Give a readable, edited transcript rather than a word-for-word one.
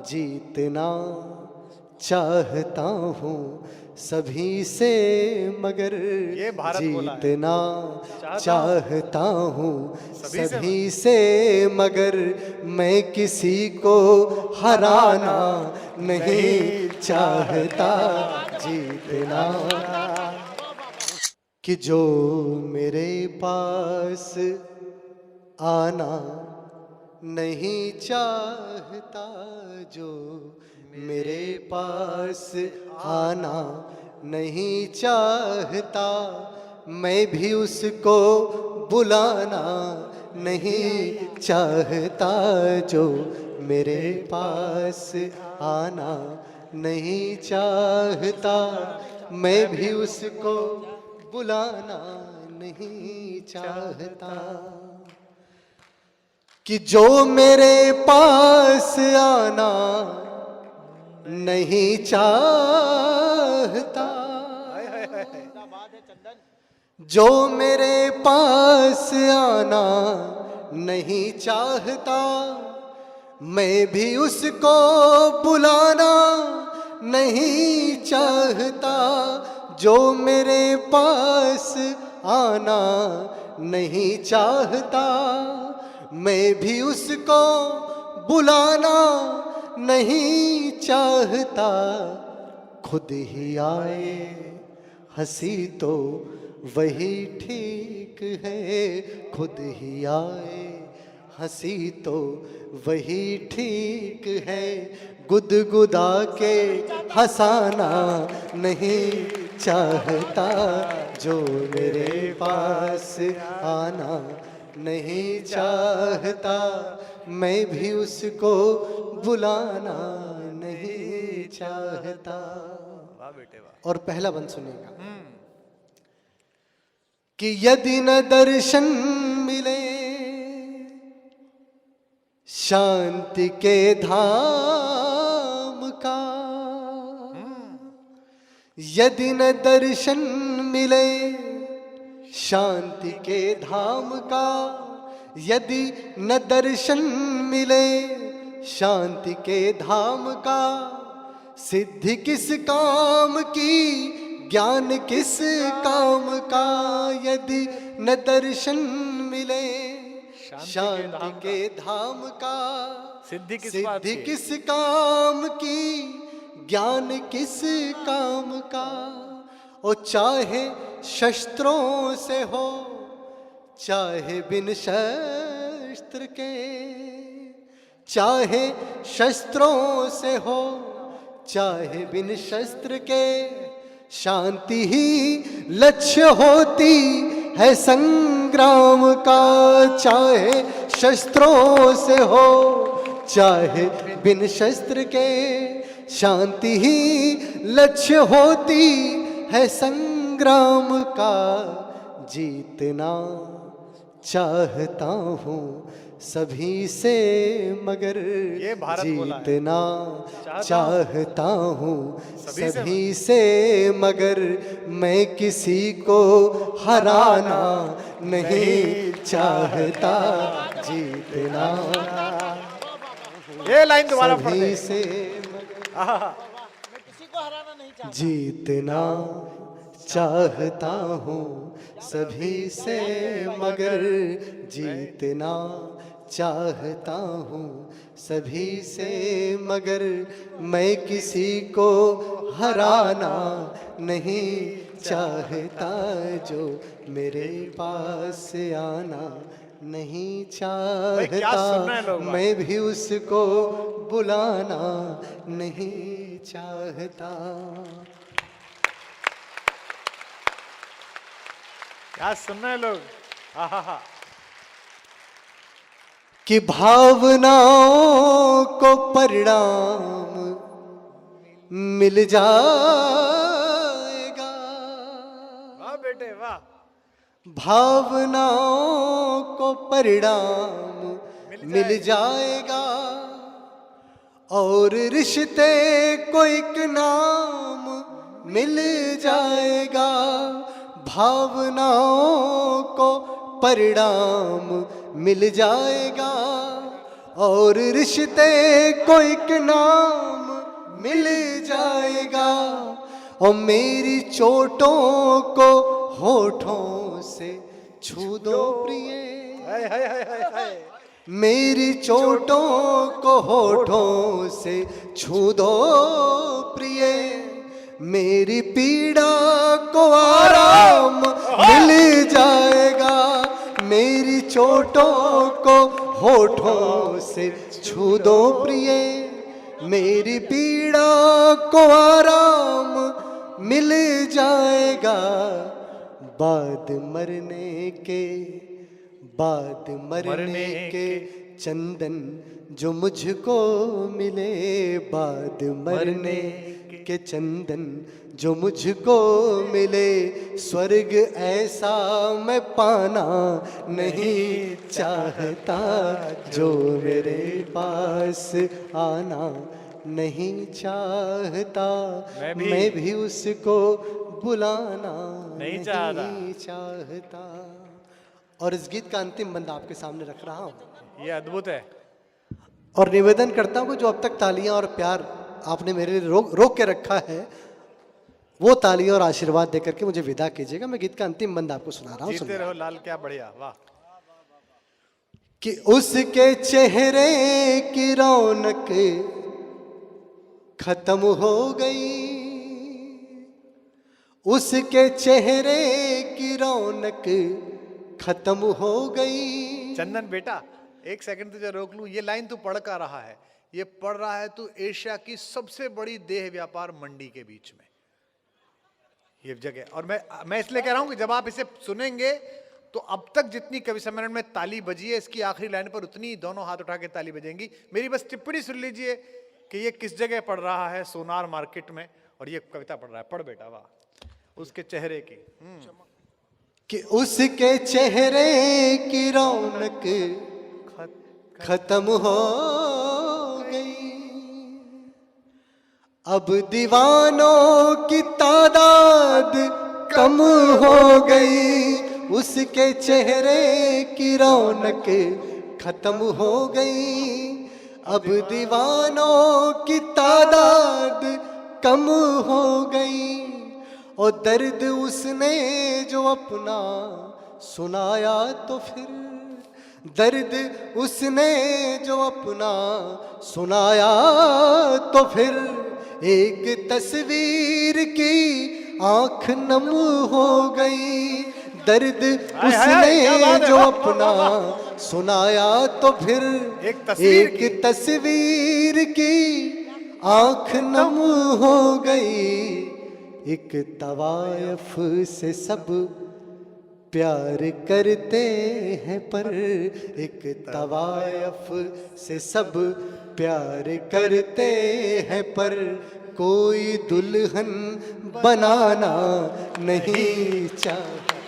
जीतना चाहता हूँ सभी से, मगर ये भारत बोला है। जीतना चाहता हूँ सभी से, मगर मैं किसी को हराना नहीं चाहता। जीतना कि जो मेरे पास आना नहीं चाहता, जो मेरे पास आना नहीं चाहता, मैं भी उसको बुलाना नहीं चाहता। जो मेरे पास आना नहीं चाहता, मैं भी उसको बुलाना नहीं चाहता। कि जो मेरे पास आना नहीं चाहता, जो मेरे पास आना नहीं चाहता, मैं भी उसको बुलाना नहीं चाहता। जो मेरे पास आना नहीं चाहता, मैं भी उसको बुलाना नहीं चाहता। खुद ही आए हंसी तो वही ठीक है, खुद ही आए हंसी तो वही ठीक है। गुदगुदा के हंसाना नहीं चाहता, जो मेरे पास आना नहीं चाहता, मैं भी उसको बुलाना नहीं चाहता। वाह बेटे वाह। और पहला बंद सुनिएगा कि यदि न दर्शन मिले शांति के धाम का, यदि न दर्शन मिले शांति के धाम का, यदि न दर्शन मिले शांति के धाम का, सिद्धि किस काम की ज्ञान किस काम का। यदि न दर्शन मिले शांति के धाम का, सिद्धि किस काम की ज्ञान किस काम का। ओ चाहे शस्त्रों से हो चाहे बिन शस्त्र के, चाहे शस्त्रों से हो चाहे बिन शस्त्र के, शांति ही लक्ष्य होती है संग्राम का। चाहे शस्त्रों से हो चाहे बिन शस्त्र के, शांति ही लक्ष्य होती है संग्राम का। जीतना चाहता हूँ सभी से, मगर ये भारत बोला है। जीतना चाहता हूँ सभी से, मगर मैं किसी को हराना नहीं चाहता। जीतना ये लाइन दोबारा पढ़ सभी दे। से, जीतना चाहता हूँ सभी से, मगर जीतना चाहता हूँ सभी से, मगर मैं किसी को हराना नहीं चाहता। जो मेरे पास आना नहीं भाई क्या सुन रहे हैं चाहता, लोग? मैं भी उसको बुलाना नहीं चाहता। क्या सुन रहे हैं लोग? आहा। कि भावनाओं को परिणाम मिल जाएगा, वाह बेटे वाह। भावनाओं को परिणाम मिल जाएगा, और रिश्ते को एक नाम मिल जाएगा। भावनाओं को परिणाम मिल जाएगा, और रिश्ते को एक नाम मिल जाएगा। और मेरी चोटों को होठों से छू दो प्रिय, हाय हाय हाय हाय हाय। मेरी चोटों को होठों से छू दो प्रिय, मेरी पीड़ा को आराम मिल जाएगा। मेरी चोटों को होठों से छू दो प्रिय, मेरी पीड़ा को आराम मिल जाएगा। बाद मरने के, बाद मरने के चंदन जो मुझको मिले, बाद मरने के चंदन जो मुझको मिले, स्वर्ग ऐसा मैं पाना नहीं चाहता, जो मेरे पास आना नहीं चाहता। मैं भी उसको बुलाना नहीं चाहता। और इस गीत का अंतिम बंदा आपके सामने रख रहा हूं। ये अद्भुत है। और निवेदन करता हूं कि जो अब तक तालियां और प्यार आपने मेरे लिए रोक के रखा है, वो तालियां और आशीर्वाद देकर के मुझे विदा कीजिएगा। मैं गीत का अंतिम बंद आपको सुना रहा हूं। जीते रहो लाल, क्या बढ़िया, वाह। कि उसके चेहरे की रौनक खत्म हो गई, उसके चेहरे की रौनक खत्म हो गई। चंदन बेटा, एक सेकंड तुझे रोक लूं। ये लाइन तू पढ़ का रहा है, ये पढ़ रहा है तू एशिया की सबसे बड़ी देह व्यापार मंडी के बीच में, ये जगह। और मैं इसलिए कह रहा हूं कि जब आप इसे सुनेंगे तो अब तक जितनी कवि सम्मेलन में ताली बजी है, इसकी आखिरी लाइन पर उतनी दोनों हाथ उठा के ताली बजेंगी। मेरी बस टिप्पणी सुन लीजिए कि ये किस जगह पढ़ रहा है, सोनार मार्केट में, और ये कविता पढ़ रहा है। पढ़ बेटा, वाह। उसके चेहरे की कि उसके चेहरे की रौनक खत्म हो गई, अब दीवानों की तादाद कम हो गई। उसके चेहरे की रौनक खत्म हो गई, अब दीवानों की तादाद कम हो गई। और दर्द उसने जो अपना सुनाया तो फिर, दर्द उसने जो अपना सुनाया तो फिर, एक तस्वीर की आंख नम हो गई। दर्द उसने जो अपना सुनाया तो फिर, एक तस्वीर की आंख नम हो गई। एक तवायफ से सब प्यार करते हैं पर, एक तवायफ से सब प्यार करते हैं पर, कोई दुल्हन बनाना नहीं चाहता।